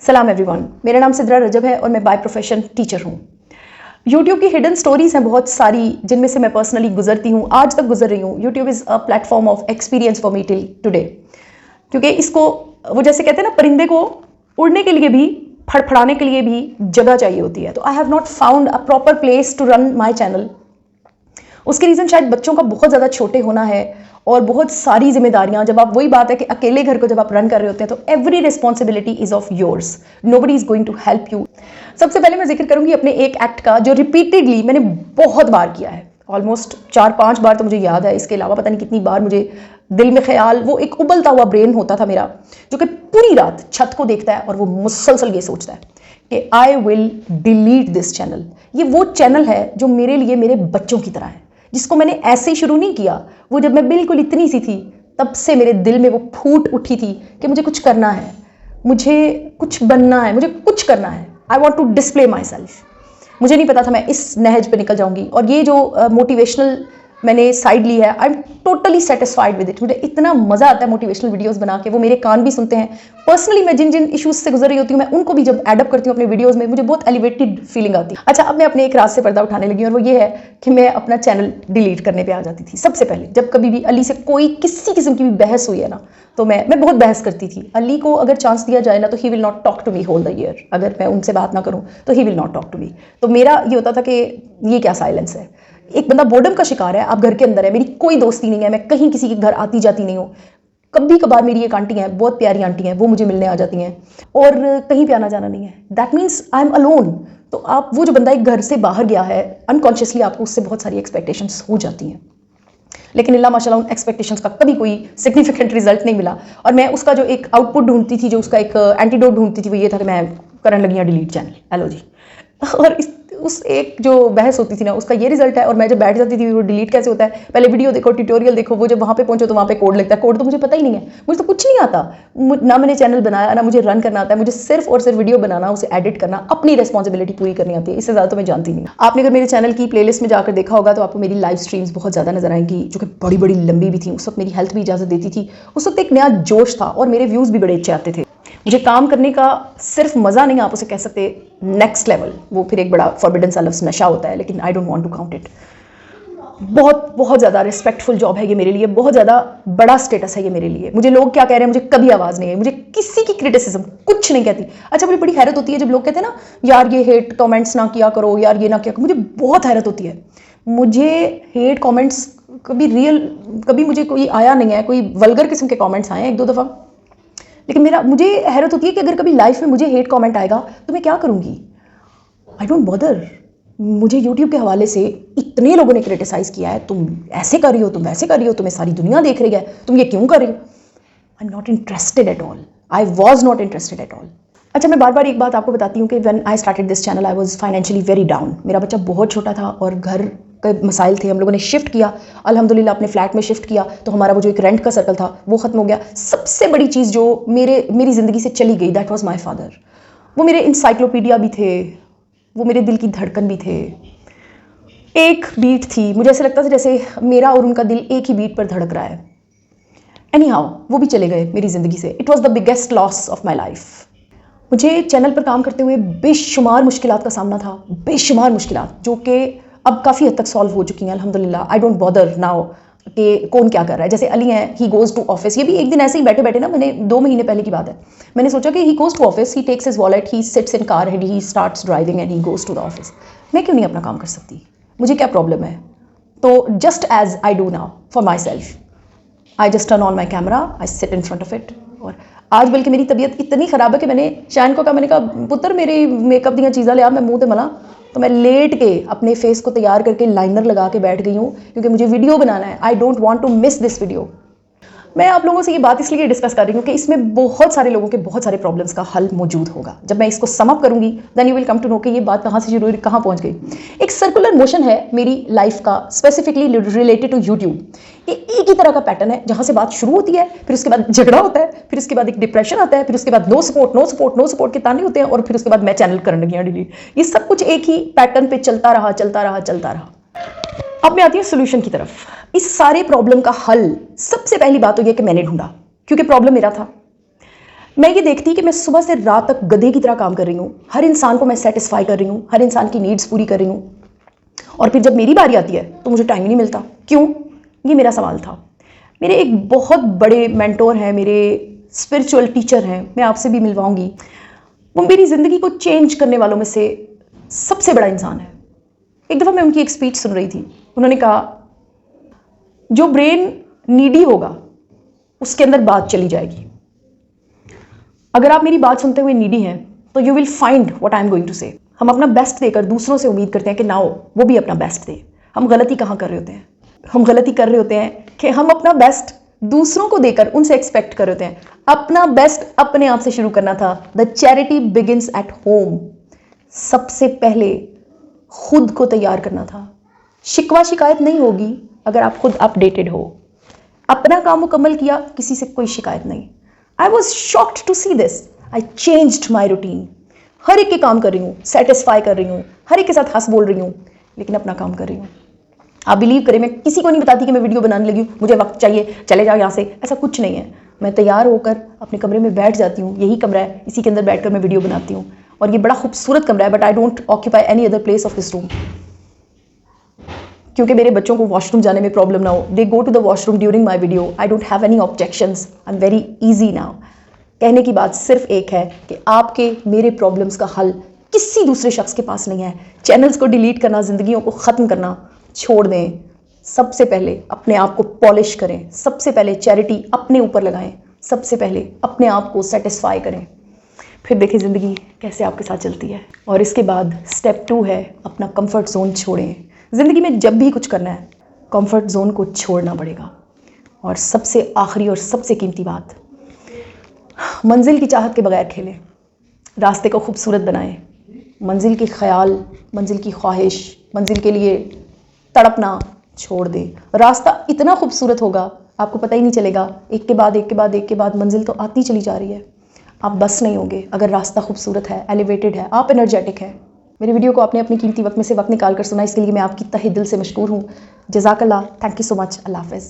सलाम एवरीवन, मेरा नाम सिद्रा रजब है और मैं बाय प्रोफेशन टीचर हूँ। यूट्यूब की हिडन स्टोरीज हैं बहुत सारी, जिनमें से मैं पर्सनली गुजरती हूँ, आज तक गुजर रही हूँ। YouTube is a platform of experience for me till today, क्योंकि इसको वो जैसे कहते हैं ना, परिंदे को उड़ने के लिए भी, फड़फड़ाने के लिए भी जगह चाहिए होती है। तो I have not found a proper place to run my channel. उसके रीज़न शायद बच्चों का बहुत ज़्यादा छोटे होना है और बहुत सारी जिम्मेदारियां। जब आप, वही बात है कि अकेले घर को जब आप रन कर रहे होते हैं तो every responsibility is of yours, nobody is going to help you. सबसे पहले मैं जिक्र करूंगी अपने एक एक्ट का जो रिपीटेडली मैंने बहुत बार किया है, ऑलमोस्ट 4-5 बार तो मुझे याद है। इसके अलावा पता नहीं कितनी बार मुझे दिल में ख्याल, वो एक उबलता हुआ ब्रेन होता था मेरा, जो कि पूरी रात छत को देखता है और वो मुसलसल ये सोचता है कि I will delete this channel. ये वो चैनल है जो मेरे लिए मेरे बच्चों की तरह है, जिसको मैंने ऐसे ही शुरू नहीं किया। वो जब मैं बिल्कुल इतनी सी थी तब से मेरे दिल में वो फूट उठी थी कि मुझे कुछ करना है, मुझे कुछ बनना है, मुझे कुछ करना है। I want to display myself. मुझे नहीं पता था मैं इस नहज पे निकल जाऊंगी। और ये जो मोटिवेशनल मैंने साइड ली है, I am totally satisfied with it. मुझे इतना मजा आता है मोटिवेशनल वीडियोस बना के, वो मेरे कान भी सुनते हैं। पर्सनली मैं जिन जिन इश्यूज से गुजर रही होती हूँ, मैं उनको भी जब एडअप करती हूँ अपने वीडियोस में, मुझे बहुत एलिवेटेड फीलिंग आती है। अच्छा, अब मैं अपने एक राज से पर्दा उठाने लगी, और वो ये है कि मैं अपना चैनल डिलीट करने पे आ जाती थी। सबसे पहले जब कभी भी अली से कोई किसी किस्म की भी बहस हुई है ना, तो मैं बहुत बहस करती थी। अली को अगर चांस दिया जाए ना तो he will not talk to me whole the year. अगर मैं उनसे बात ना करूँ तो he will not talk to me. तो मेरा ये होता था कि ये क्या साइलेंस है। एक बंदा बोर्डम का शिकार है, आप घर के अंदर है, मेरी कोई दोस्ती नहीं है, मैं कहीं किसी के घर आती जाती नहीं हूँ। कभी कभार मेरी एक आंटी हैं, बहुत प्यारी आंटी हैं, वो मुझे मिलने आ जाती हैं, और कहीं पे आना जाना नहीं है। That means I am alone. तो आप, वो जो बंदा एक घर से बाहर गया है, अनकॉन्शियसली आपको उससे बहुत सारी एक्सपेक्टेशंस हो जाती हैं, लेकिन अल्लाह माशाल्लाह उन एक्सपेक्टेशंस का कभी कोई सिग्निफिकेंट रिजल्ट नहीं मिला। और मैं उसका जो एक आउटपुट ढूंढती थी, जो उसका एक एंटीडोट ढूंढती थी, वो ये था कि मैं करने लगी डिलीट चैनल। हेलो जी। और उस एक जो बहस होती थी ना, उसका ये रिजल्ट है। और मैं जब बैठ जाती थी, वो डिलीट कैसे होता है, पहले वीडियो देखो, ट्यूटोरियल देखो, वो जब वहाँ पे पहुंचो तो वहाँ पे कोड लगता है। कोड तो मुझे पता ही नहीं है, मुझे तो कुछ नहीं आता, ना मैंने चैनल बनाया, ना मुझे रन करना आता है। मुझे सिर्फ और सिर्फ वीडियो बनाना, उसे एडिट करना, अपनी रिस्पॉन्सिबिलिटी पूरी करनी आती है। इससे ज़्यादा तो मैं जानती नहीं। आपने अगर मेरे चैनल की प्लेलिस्ट में जाकर देखा होगा तो आपको मेरी लाइव स्ट्रीम्स बहुत ज़्यादा नजर आएंगी, जो कि बड़ी बड़ी लंबी भी थी। उस वक्त मेरी हेल्थ भी इजाज़त देती थी, उस वक्त एक नया जोश था और मेरे व्यूज़ भी बड़े अच्छे आते थे। मुझे काम करने का सिर्फ मज़ा नहीं, आप उसे कह सकते नेक्स्ट लेवल, वो फिर एक बड़ा फॉरबिडन सा लफ्ज़ नशा होता है, लेकिन I don't want to count it. बहुत बहुत ज़्यादा रिस्पेक्टफुल जॉब है ये मेरे लिए, बहुत ज़्यादा बड़ा स्टेटस है ये मेरे लिए। मुझे लोग क्या कह रहे हैं, मुझे कभी आवाज़ नहीं है, मुझे किसी की क्रिटिसिज्म कुछ नहीं कहती। अच्छा, मुझे बड़ी हैरत होती है जब लोग कहते हैं ना, यार ये हेट कमेंट्स ना किया करो, यार ये ना किया करो। मुझे बहुत हैरत होती है। मुझे हेट कमेंट्स कभी रियल, कभी मुझे कोई आया नहीं है, कोई वल्गर किस्म के कमेंट्स आए हैं 1-2 दफ़ा, लेकिन मुझे हैरत होती है कि अगर कभी लाइफ में मुझे हेट कमेंट आएगा तो मैं क्या करूँगी। I don't bother. मुझे यूट्यूब के हवाले से इतने लोगों ने क्रिटिसाइज किया है, तुम ऐसे कर रही हो, तुम वैसे कर रही हो, तुम्हें सारी दुनिया देख रही है, तुम ये क्यों कर रही हो। I am not interested at all, I was not interested at all. अच्छा, मैं बार बार एक बात आपको बताती हूँ कि when I started this channel I was financially very down. मेरा बच्चा बहुत छोटा था और घर के मसाइल थे। हम लोगों ने शिफ्ट किया, अल्हम्दुलिल्लाह अपने फ्लैट में शिफ्ट किया, तो हमारा वो जो एक रेंट का सर्कल था वो ख़त्म हो गया। सबसे बड़ी चीज़ जो मेरी ज़िंदगी से चली गई, दैट वाज माय फादर। वो मेरे इंसाइक्लोपीडिया भी थे, वो मेरे दिल की धड़कन भी थे। एक बीट थी, मुझे ऐसा लगता था जैसे मेरा और उनका दिल एक ही बीट पर धड़क रहा है। एनी हाउ, वो भी चले गए मेरी ज़िंदगी से। It was the biggest loss of my life. मुझे चैनल पर काम करते हुए बेशुमार मुश्किलात का सामना था, बेशुमार मुश्किलात, जो कि अब काफ़ी हद तक सॉल्व हो चुकी हैं अल्हम्दुलिल्लाह। आई डोंट बॉदर नाउ कि कौन क्या कर रहा है। जैसे अली हैं, ही गोज़ टू ऑफिस। ये भी एक दिन ऐसे ही बैठे बैठे ना, मैंने 2 महीने पहले की बात है, मैंने सोचा कि he goes to office, he takes his wallet, he sits in car and he starts driving and he goes to the office. मैं क्यों नहीं अपना काम कर सकती, मुझे क्या प्रॉब्लम है। तो just as I do now for myself, I just turn on my camera, I sit in front of it. और आज बल्कि मेरी तबीयत इतनी ख़राब है कि मैंने शायन को कहा, मैंने कहा पुत्र मेरी मेकअप दी चीज़ा लिया, मैं मुँह ते मला। तो मैं लेट के अपने फेस को तैयार करके लाइनर लगा के बैठ गई हूँ, क्योंकि मुझे वीडियो बनाना है। I don't want to miss this video. मैं आप लोगों से ये बात इसलिए डिस्कस कर रही हूँ कि इसमें बहुत सारे लोगों के बहुत सारे प्रॉब्लम्स का हल मौजूद होगा। जब मैं इसको सम अप करूँगी then you will come to know कि ये बात कहाँ से शुरू हुई, कहाँ पहुँच गई। एक सर्कुलर मोशन है मेरी लाइफ का, स्पेसिफिकली रिलेटेड टू यूट्यूब। ये एक ही तरह का पैटर्न है, जहाँ से बात शुरू होती है, फिर उसके बाद झगड़ा होता है, फिर उसके बाद एक डिप्रेशन आता है, फिर उसके बाद no support no support no support के ताने होते हैं, और फिर उसके बाद मैं चैनल करने लगी डिलीट। ये सब कुछ एक ही पैटर्न पे चलता रहा चलता रहा चलता रहा। अब मैं आती हूँ सोल्यूशन की तरफ। इस सारे प्रॉब्लम का हल सबसे पहली बात तो यह कि मैंने ढूंढा, क्योंकि प्रॉब्लम मेरा था। मैं ये देखती कि मैं सुबह से रात तक गधे की तरह काम कर रही हूँ, हर इंसान को मैं सेटिस्फाई कर रही हूँ, हर इंसान की नीड्स पूरी कर रही हूँ, और फिर जब मेरी बारी आती है तो मुझे टाइम ही नहीं मिलता। क्यों? ये मेरा सवाल था। मेरे एक बहुत बड़े मेंटोर हैं, मेरे स्पिरिचुअल टीचर हैं, मैं आपसे भी मिलवाऊंगी। वो मेरी ज़िंदगी को चेंज करने वालों में से सबसे बड़ा इंसान है। एक दफ़ा मैं उनकी एक स्पीच सुन रही थी। उन्होंने कहा, जो ब्रेन नीडी होगा उसके अंदर बात चली जाएगी। अगर आप मेरी बात सुनते हुए नीडी हैं तो you will find what I am going to say. हम अपना बेस्ट देकर दूसरों से उम्मीद करते हैं कि नाओ वो भी अपना बेस्ट दे। हम गलती कहाँ कर रहे होते हैं? हम गलती कर रहे होते हैं कि हम अपना बेस्ट दूसरों को देकर उनसे एक्सपेक्ट कर रहे होते हैं। अपना बेस्ट अपने आप से शुरू करना था। The charity begins at home. सबसे पहले खुद को तैयार करना था। शिकवा शिकायत नहीं होगी अगर आप खुद अपडेटेड हो। अपना काम मुकम्मल किया, किसी से कोई शिकायत नहीं। I was shocked to see this. I changed my routine. हर एक के काम कर रही हूँ, सेटिस्फाई कर रही हूँ, हर एक के साथ हंस बोल रही हूँ, लेकिन अपना काम कर रही हूँ। आप बिलीव करें, मैं किसी को नहीं बताती कि मैं वीडियो बनाने लगी हूँ, मुझे वक्त चाहिए, चले जाओ यहाँ से, ऐसा कुछ नहीं है। मैं तैयार होकर अपने कमरे में बैठ जाती हूँ। यही कमरा है, इसी के अंदर बैठकर मैं वीडियो बनाती हूँ, और ये बड़ा खूबसूरत कमरा है, but I don't occupy any other place of this room, क्योंकि मेरे बच्चों को वॉशरूम जाने में प्रॉब्लम ना हो। They go to the washroom during my video. I don't have any objections. I am very easy now. कहने की बात सिर्फ एक है कि आपके मेरे प्रॉब्लम्स का हल किसी दूसरे शख्स के पास नहीं है। चैनल्स को डिलीट करना, जिंदगियों को ख़त्म करना छोड़ दें। सबसे पहले अपने आप को पॉलिश करें, सबसे पहले चैरिटी अपने ऊपर लगाएं, सबसे पहले अपने आप को सेटिस्फाई करें, फिर देखिए ज़िंदगी कैसे आपके साथ चलती है। और इसके बाद स्टेप 2 है अपना कंफर्ट जोन छोड़ें। ज़िंदगी में जब भी कुछ करना है कंफर्ट जोन को छोड़ना पड़ेगा। और सबसे आखिरी और सबसे कीमती बात, मंजिल की चाहत के बगैर खेलें, रास्ते को खूबसूरत बनाएं। मंजिल के ख्याल, मंजिल की ख्वाहिश, मंजिल के लिए तड़पना छोड़ दें। रास्ता इतना खूबसूरत होगा आपको पता ही नहीं चलेगा। एक के बाद एक के बाद एक के बाद मंजिल तो आती चली जा रही है। आप बस नहीं होंगे अगर रास्ता खूबसूरत है, एलिवेटेड है, आप एनर्जेटिक हैं। मेरी वीडियो को आपने अपनी कीमती वक्त में से वक्त निकाल कर सुना, इसके लिए मैं आपकी तहे दिल से मशकूर हूँ। जज़ाकल्लाह, थैंक यू सो मच। अल्लाह हाफ़िज़।